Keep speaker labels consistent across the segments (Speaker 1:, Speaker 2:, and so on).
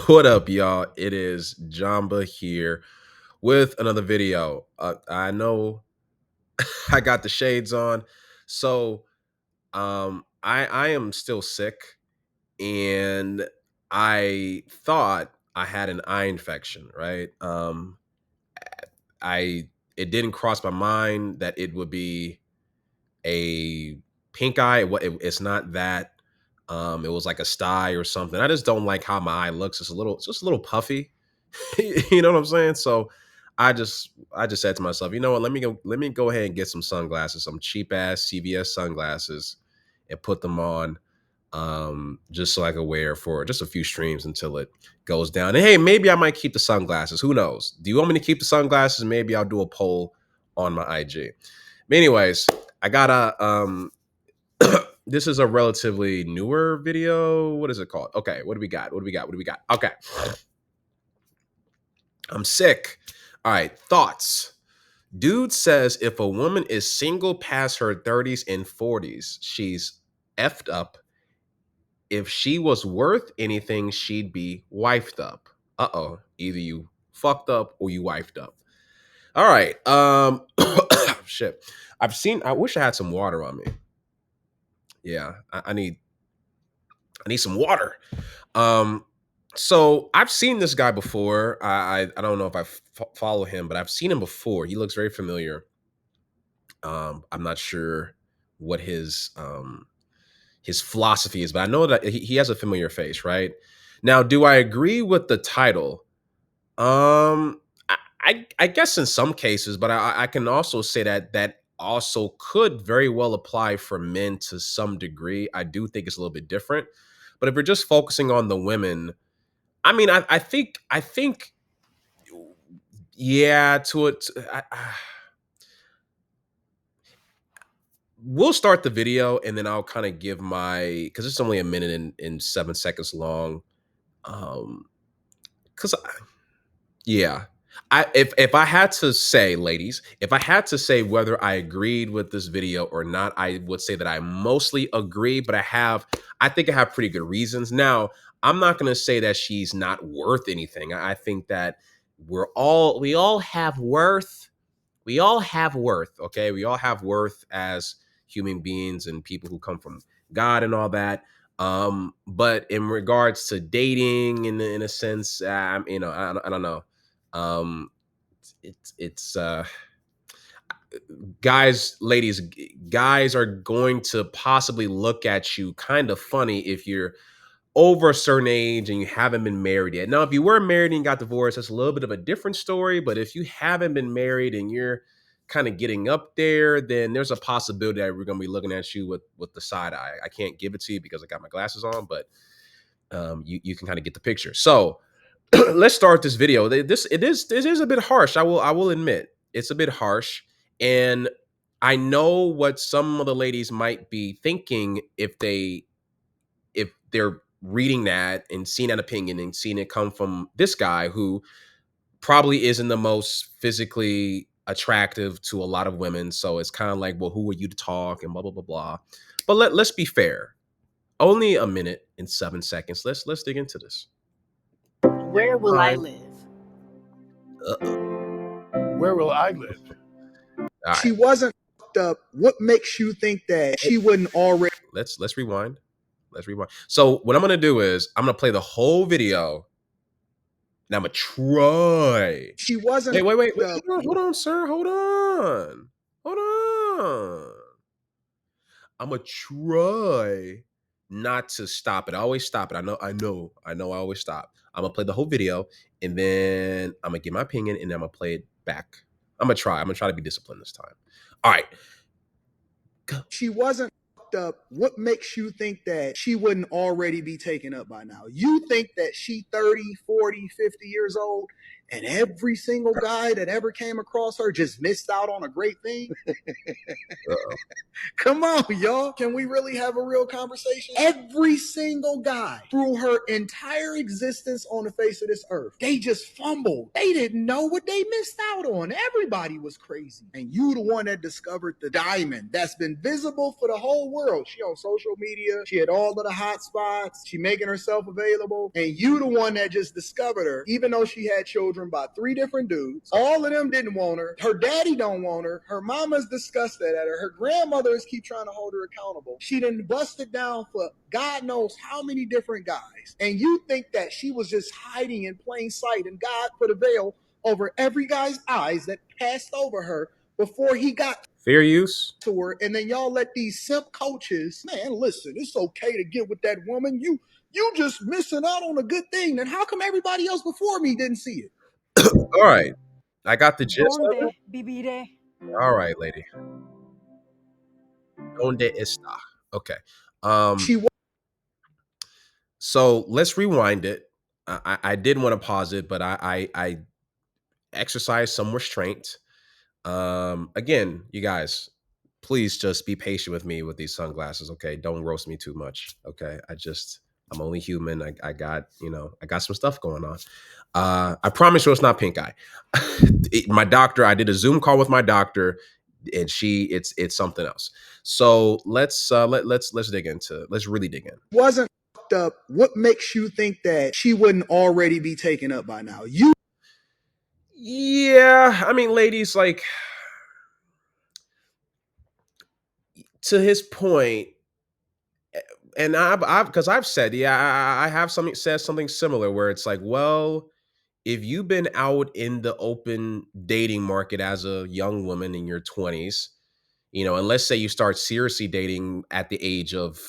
Speaker 1: What up, y'all? It is Jamba here with another video. I know I got the shades on, so I am still sick, and I thought I had an eye infection. Right? I it didn't cross my mind that it would be a pink eye. It's not that. It was like a sty or something. I just don't like how my eye looks. It's just a little puffy. You know what I'm saying? So I just said to myself, you know what? Let me go ahead and get some sunglasses, some cheap ass CVS sunglasses, and put them on, just so I can wear for just a few streams until it goes down. And hey, maybe I might keep the sunglasses. Who knows? Do you want me to keep the sunglasses? Maybe I'll do a poll on my IG. But anyways, I got a this is a relatively newer video. What is it called? Okay, what do we got? What do we got? What do we got? Okay. I'm sick. All right, thoughts. Dude says if a woman is single past her 30s and 40s, she's effed up. If she was worth anything, she'd be wifed up. Uh-oh. Either you fucked up or you wifed up. All right. Shit. I wish I had some water on me. Yeah, I need some water. Um, so I've seen this guy before. I don't know if follow him, but I've seen him before. He looks very familiar. I'm not sure what his philosophy is, but I know that he has a familiar face, right? Now, do I agree with the title? I guess in some cases, but I can also say that that also could very well apply for men to some degree. I do think it's a little bit different, but if we're just focusing on the women, I mean, I think, yeah. To it, we'll start the video and then I'll kind of give my because it's only a minute and 7 seconds long. Because yeah, if I had to say, ladies, if I had to say whether I agreed with this video or not, I would say that I mostly agree, but I think I have pretty good reasons. Now, I'm not going to say that she's not worth anything. I think that we all have worth. We all have worth. Okay, we all have worth as human beings and people who come from God and all that. But in regards to dating, in a sense, I don't know. Um, it's guys, ladies, guys are going to possibly look at you kind of funny if you're over a certain age and you haven't been married yet. Now, if you were married and got divorced, that's a little bit of a different story. But if you haven't been married and you're kind of getting up there, then there's a possibility that we're going to be looking at you with the side eye. I can't give it to you because I got my glasses on, but you can kind of get the picture. So let's start this video. This is a bit harsh. I will admit it's a bit harsh, and I know what some of the ladies might be thinking if they're reading that and seeing that opinion and seeing it come from this guy who probably isn't the most physically attractive to a lot of women. So it's kind of like, well, who are you to talk and blah blah blah blah. But let's be fair. Only a minute and 7 seconds. Let's dig into this.
Speaker 2: Where will I
Speaker 1: Fine.
Speaker 2: live?
Speaker 3: Where will I live?
Speaker 1: All
Speaker 4: She
Speaker 1: right.
Speaker 4: wasn't fucked up. What makes you think that she wouldn't already?
Speaker 1: Let's rewind. Let's rewind. So what I'm gonna do is I'm gonna play the whole video and I'm gonna try.
Speaker 4: She wasn't
Speaker 1: Wait.
Speaker 4: fucked up.
Speaker 1: Hold on, sir. Hold on. I'm gonna try not to stop it. I always stop it. I always stop. I'm gonna play the whole video and then I'm gonna give my opinion and then I'm gonna play it back. I'm gonna try. I'm gonna try to be disciplined this time. All right. Go.
Speaker 4: She wasn't fucked up. What makes you think that she wouldn't already be taken up by now? You think that she 30, 40, 50 years old and every single guy that ever came across her just missed out on a great thing? Come on, y'all. Can we really have a real conversation? Every single guy through her entire existence on the face of this earth, they just fumbled. They didn't know what they missed out on. Everybody was crazy. And you the one that discovered the diamond that's been visible for the whole world. She on social media. She had all of the hot spots. She making herself available. And you the one that just discovered her, even though she had children by 3 different dudes. All of them didn't want her. Her daddy don't want her. Her mama's disgusted at her. Her grandmothers keep trying to hold her accountable. She done busted down for God knows how many different guys. And you think that she was just hiding in plain sight and God put a veil over every guy's eyes that passed over her before he got
Speaker 1: fair use
Speaker 4: to her. And then y'all let these simp coaches, man, listen, it's okay to get with that woman. You just missing out on a good thing. Then how come everybody else before me didn't see it?
Speaker 1: All right, I got the gist of it.
Speaker 2: Vivire.
Speaker 1: All right, lady. Donde está? Okay.
Speaker 4: She
Speaker 1: So let's rewind it. I did want to pause it, but I exercised some restraint. Again, you guys, please just be patient with me with these sunglasses. Okay, don't roast me too much. Okay, I'm only human. I got I got some stuff going on. I promise you, it's not pink eye. My doctor. I did a Zoom call with my doctor, and it's something else. So let's dig into. Let's really dig in.
Speaker 4: wasn't fucked up. What makes you think that she wouldn't already be taken up by now?
Speaker 1: Yeah, I mean, ladies, like, to his point, and I've because I've said, yeah, I have said something similar where it's like, well, if you've been out in the open dating market as a young woman in your 20s, and let's say you start seriously dating at the age of,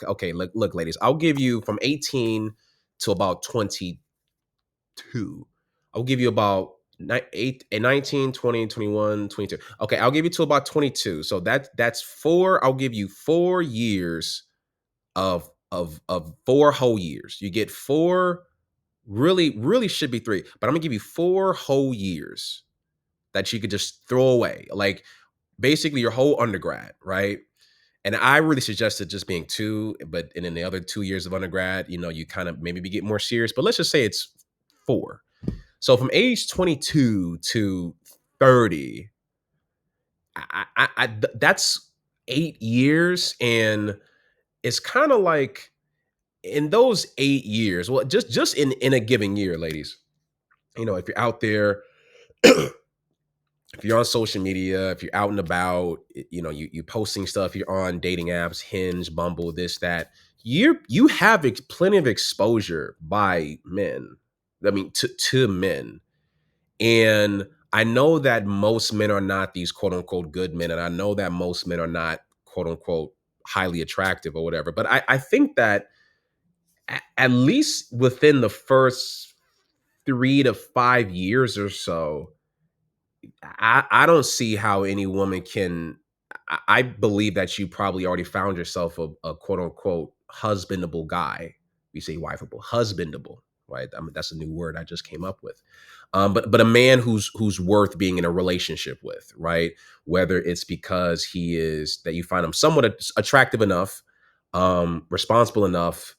Speaker 1: okay, look, ladies, I'll give you from 18 to about 22. I'll give you about 19, 20, 21, 22. Okay, I'll give you to about 22. So that's four. I'll give you 4 years of 4 whole years. You get 4, really should be 3, but I'm gonna give you 4 whole years that you could just throw away. Like basically your whole undergrad, right? And I really suggested just being 2, but and in the other 2 years of undergrad, you kind of maybe get more serious. But let's just say it's 4. So from age 22 to 30, that's 8 years, and it's kind of like in those 8 years, well, just in a given year, ladies, if you're out there, if you're on social media, if you're out and about, you posting stuff, you're on dating apps, Hinge, Bumble, this, that, you have plenty of exposure by men. I mean, to men. And I know that most men are not these quote unquote good men. And I know that most men are not quote unquote highly attractive or whatever. But I think that at least within the first 3 to 5 years or so, I don't see how any woman can. I believe that you probably already found yourself a quote unquote husbandable guy. We say wifeable, husbandable, right? I mean, that's a new word I just came up with. But a man who's worth being in a relationship with, right? Whether it's because that you find him somewhat attractive enough, responsible enough,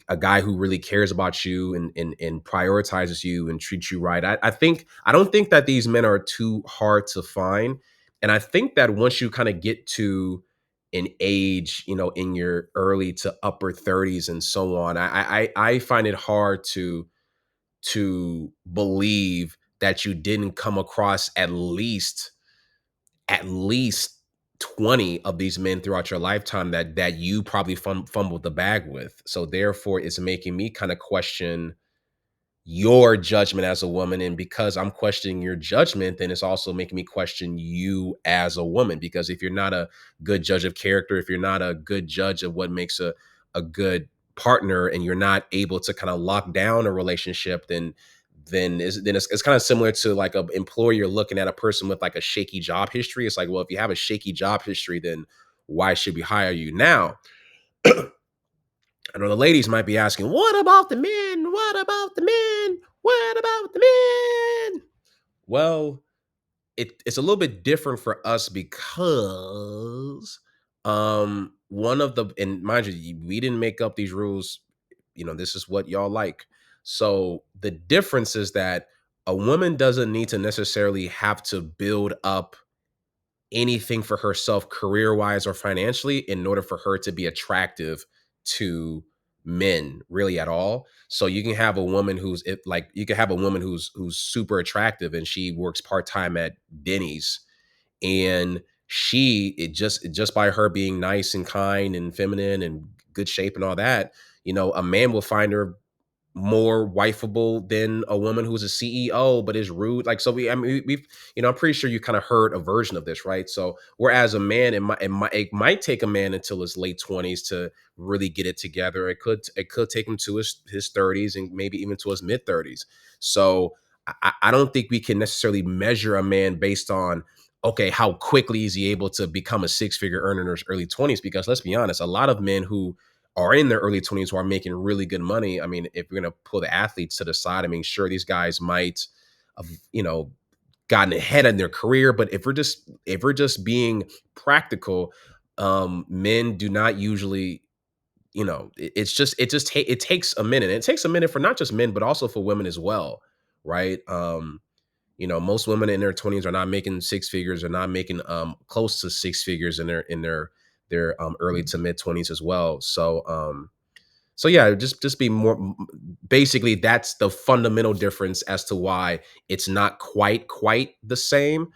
Speaker 1: a guy who really cares about you and prioritizes you and treats you right. I don't think that these men are too hard to find. And I think that once you kind of get to an age, in your early to upper 30s and so on, I find it hard to believe that you didn't come across at least 20 of these men throughout your lifetime that you probably fumbled the bag with. So therefore it's making me kind of question your judgment as a woman. And because I'm questioning your judgment, then it's also making me question you as a woman. Because if you're not a good judge of character, if you're not a good judge of what makes a good partner, and you're not able to kind of lock down a relationship, then it's kind of similar to like an employer looking at a person with like a shaky job history. It's like, well, if you have a shaky job history, then why should we hire you? Now, I know the ladies might be asking, what about the men? What about the men? What about the men? Well, it's a little bit different for us because one of the, and mind you, we didn't make up these rules. This is what y'all like. So the difference is that a woman doesn't need to necessarily have to build up anything for herself career wise or financially in order for her to be attractive to men really at all. So you can have a woman who's super attractive and she works part-time at Denny's, and just by her being nice and kind and feminine and good shape and all that, a man will find her more wifeable than a woman who's a CEO but is rude. Like, so we've, I'm pretty sure you kind of heard a version of this, right? So whereas a man, it might take a man until his late 20s to really get it together. It could take him to his 30s and maybe even to his mid 30s. So I don't think we can necessarily measure a man based on, okay, how quickly is he able to become a six-figure earner in his early 20s? Because let's be honest, a lot of men who are in their early 20s who are making really good money. I mean, if you're going to pull the athletes to the side, I mean, sure, these guys might have, gotten ahead in their career, but if we're just being practical, men do not usually, it takes a minute. It takes a minute for not just men, but also for women as well, right? Most women in their 20s are not making six figures, or not making close to six figures in their early to mid 20s as well. So yeah, just be more, basically that's the fundamental difference as to why it's not quite the same.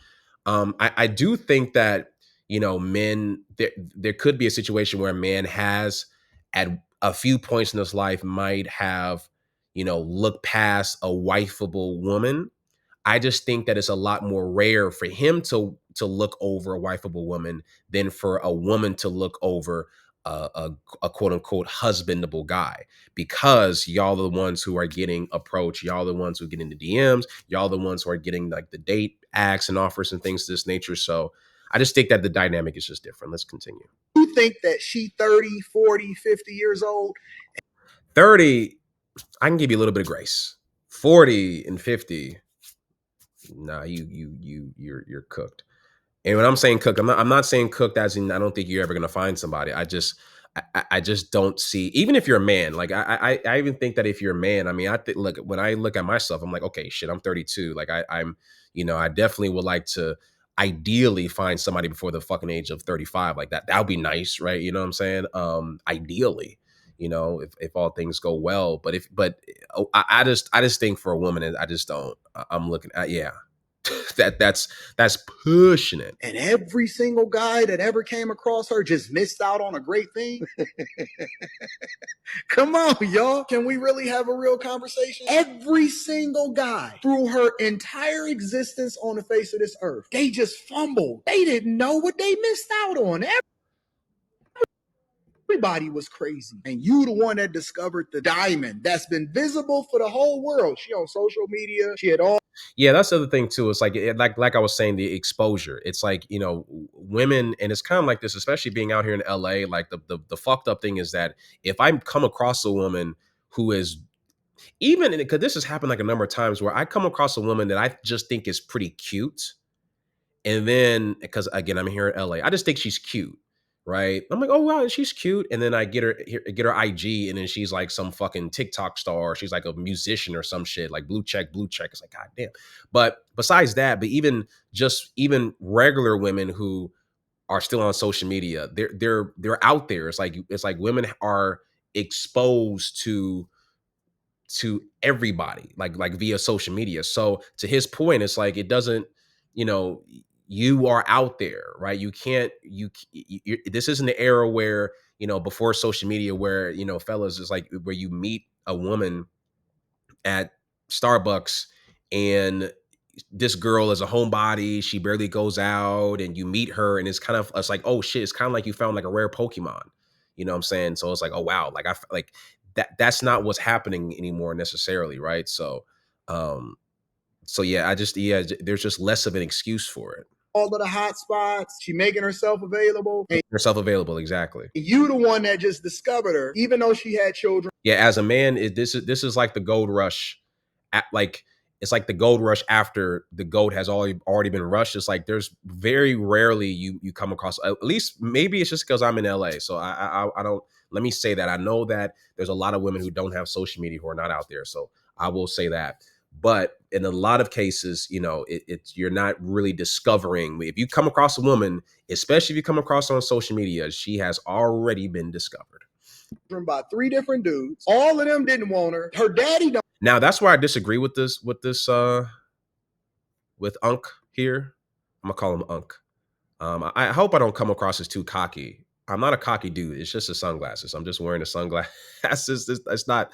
Speaker 1: I do think that, men, there could be a situation where a man has at a few points in his life might have, looked past a wifeable woman. I just think that it's a lot more rare for him to look over a wifeable woman than for a woman to look over a quote unquote husbandable guy, because y'all are the ones who are getting approached, y'all are the ones who get into DMs, y'all are the ones who are getting like the date acts and offers and things of this nature. So I just think that the dynamic is just different. Let's continue.
Speaker 4: You think that she 30, 40, 50 years old?
Speaker 1: 30, I can give you a little bit of grace. 40 and 50, nah, you're cooked. And when I'm saying cooked, I'm not saying cooked as in I don't think you're ever gonna find somebody. I just don't see, even if you're a man, like I even think that if you're a man, I mean, I think, look, when I look at myself, I'm like, okay, shit, I'm 32. Like I'm, I definitely would like to ideally find somebody before the fucking age of 35. Like that would be nice, right? You know what I'm saying? Ideally, if all things go well. But I just think for a woman, I just don't. I'm looking at, yeah. that's pushing it.
Speaker 4: And every single guy that ever came across her just missed out on a great thing. Come on, y'all. Can we really have a real conversation? Every single guy through her entire existence on the face of this earth, they just fumbled. They didn't know what they missed out on. Everybody was crazy. And you the one that discovered the diamond that's been visible for the whole world. She on social media. She had all.
Speaker 1: Yeah, that's the other thing too. It's like, like I was saying, the exposure. It's like, women, and it's kind of like this, especially being out here in LA. Like the fucked up thing is that if I come across a woman who is, even because this has happened like a number of times, where I come across a woman that I just think is pretty cute, and then because again I'm here in LA, I just think she's cute, right? I'm like, oh wow, she's cute, and then I get her IG, and then she's like some fucking TikTok star. She's like a musician or some shit, like blue check. It's like, god damn. But besides that, but even regular women who are still on social media, they're out there. It's like women are exposed to everybody, like via social media. So to his point, it's like, it doesn't, you are out there, right? You can't, this isn't the era where, before social media, where, fellas, is like where you meet a woman at Starbucks and this girl is a homebody, she barely goes out, and you meet her and it's like, oh shit, it's kind of like you found like a rare Pokemon. You know what I'm saying? So it's like, oh wow, like like that's not what's happening anymore necessarily, right? So yeah, there's just less of an excuse for it.
Speaker 4: All of the hot spots, she making herself available.
Speaker 1: Exactly.
Speaker 4: You the one that just discovered her, even though she had children.
Speaker 1: Yeah, as a man, this is like the gold rush like it's like the gold rush after the gold has already been rushed. It's like there's very rarely you come across, at least maybe it's just because I'm in LA. So I don't, let me say that. I know that there's a lot of women who don't have social media who are not out there. So I will say that. But in a lot of cases, it's you're not really discovering. If you come across a woman, especially if you come across her on social media, she has already been discovered.
Speaker 4: By 3 different dudes. All of them didn't want her. Her daddy don't.
Speaker 1: Now that's where I disagree with Unc here. I'm gonna call him Unc. I hope I don't come across as too cocky. I'm not a cocky dude. It's just the sunglasses. I'm just wearing the sunglasses. It's not.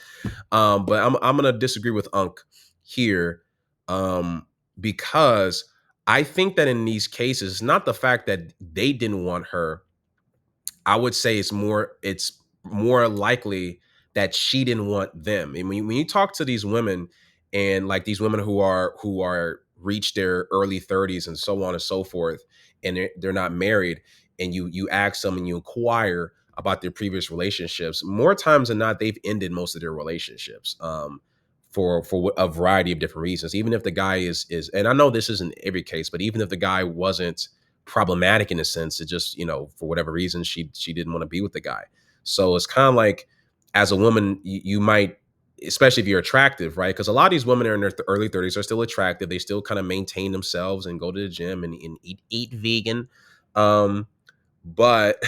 Speaker 1: But I'm gonna disagree with Unc here, because I think that in these cases, it's not the fact that they didn't want her. I would say it's more likely that she didn't want them. And when you talk to these women, and like these women who are reached their early 30s and so on and so forth, and they're not married, and you ask them and you inquire about their previous relationships, more times than not, they've ended most of their relationships. For a variety of different reasons. Even if the guy is, and I know this isn't every case, but even if the guy wasn't problematic in a sense, it just, for whatever reason, she didn't want to be with the guy. So it's kind of like, as a woman, you might, especially if you're attractive, right? Because a lot of these women are in their early 30s are still attractive. They still kind of maintain themselves and go to the gym and eat vegan. But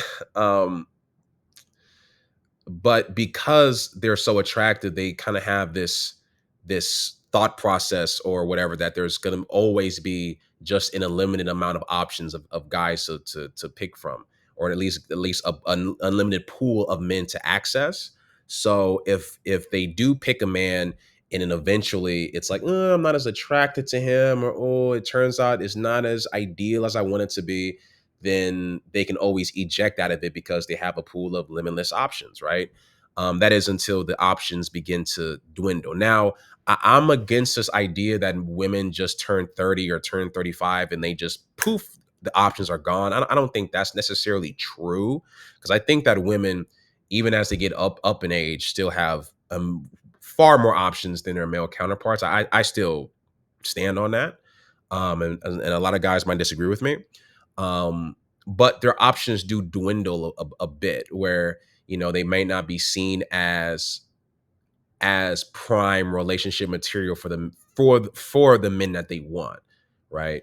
Speaker 1: but because they're so attractive, they kind of have this thought process or whatever, that there's going to always be just an unlimited amount of options of guys to pick from, or at least an unlimited pool of men to access. So if they do pick a man, and then eventually it's like, I'm not as attracted to him, or it turns out it's not as ideal as I want it to be, then they can always eject out of it because they have a pool of limitless options, right? That is until the options begin to dwindle. Now, I'm against this idea that women just turn 30 or turn 35 and they just poof, the options are gone. I don't think that's necessarily true, because I think that women, even as they get up in age, still have far more options than their male counterparts. I still stand on that. And a lot of guys might disagree with me. But their options do dwindle a bit, where they may not be seen as prime relationship material for them, for the men that they want, right?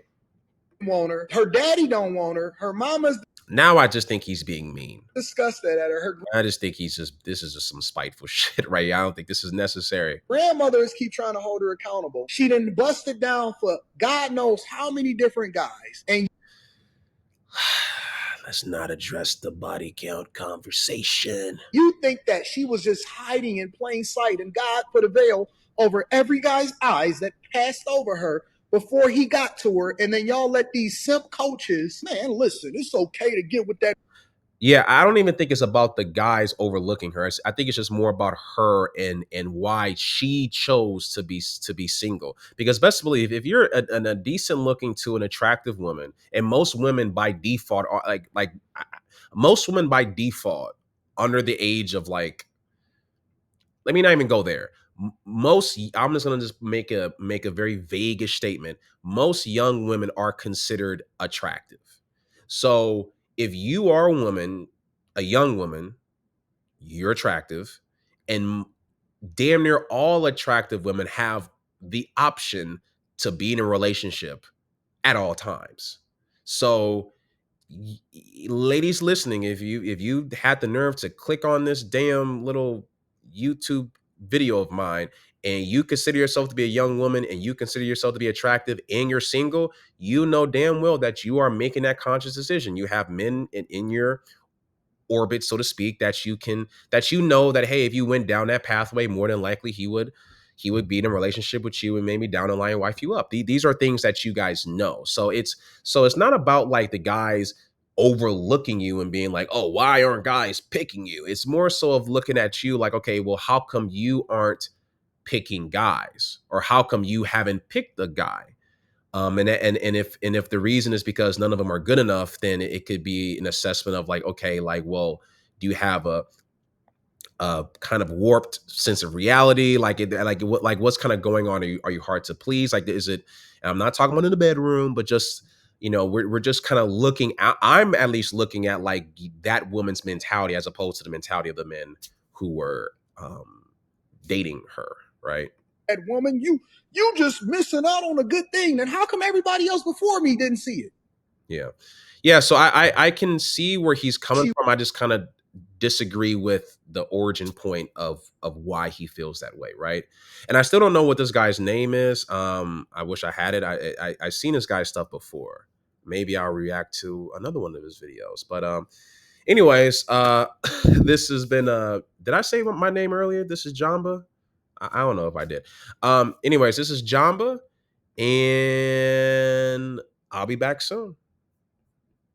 Speaker 4: Want her. Her daddy don't want her. Her mama's.
Speaker 1: Now I just think he's being mean.
Speaker 4: Discuss that at her.
Speaker 1: I just think this is just some spiteful shit, right? I don't think this is necessary.
Speaker 4: Grandmothers keep trying to hold her accountable. She done busted down for God knows how many different guys. And
Speaker 1: let's not address the body count conversation.
Speaker 4: You think that she was just hiding in plain sight, and God put a veil over every guy's eyes that passed over her before he got to her, and then y'all let these simp coaches, man, listen, it's okay to get with that.
Speaker 1: Yeah, I don't even think it's about the guys overlooking her. I think it's just more about her and why she chose to be single. Because best believe, if you're a decent looking to an attractive woman, and most women by default are like most women by default under the age of, like, let me not even go there. Most, I'm just gonna just make a very vague-ish statement. Most young women are considered attractive. So if you are a young woman, you're attractive, and damn near all attractive women have the option to be in a relationship at all times. So ladies listening, if you had the nerve to click on this damn little YouTube video of mine, and you consider yourself to be a young woman, and you consider yourself to be attractive, and you're single, you know damn well that you are making that conscious decision. You have men in your orbit, so to speak, that know that, hey, if you went down that pathway, more than likely he would be in a relationship with you and maybe down the line wife you up. These are things that you guys know. So it's not about like the guys overlooking you and being like, oh, why aren't guys picking you? It's more so of looking at you like, okay, well, how come you aren't picking guys, or how come you haven't picked a guy? And if the reason is because none of them are good enough, then it could be an assessment of like, okay, like, well, do you have kind of warped sense of reality? Like what's kind of going on? Are you hard to please? Like, is it? And I'm not talking about in the bedroom, but just, we're just kind of looking at. I'm at least looking at like that woman's mentality as opposed to the mentality of the men who were dating her, right?
Speaker 4: That woman, you just missing out on a good thing. And how come everybody else before me didn't see it?
Speaker 1: Yeah. So I can see where he's coming from. I just kind of disagree with the origin point of why he feels that way, right? And I still don't know what this guy's name is. I wish I had it. I've seen this guy's stuff before. Maybe I'll react to another one of his videos. But anyways, this has been did I say my name earlier? This is Jamba. I don't know if I did. Anyways, this is Jamba, and I'll be back soon.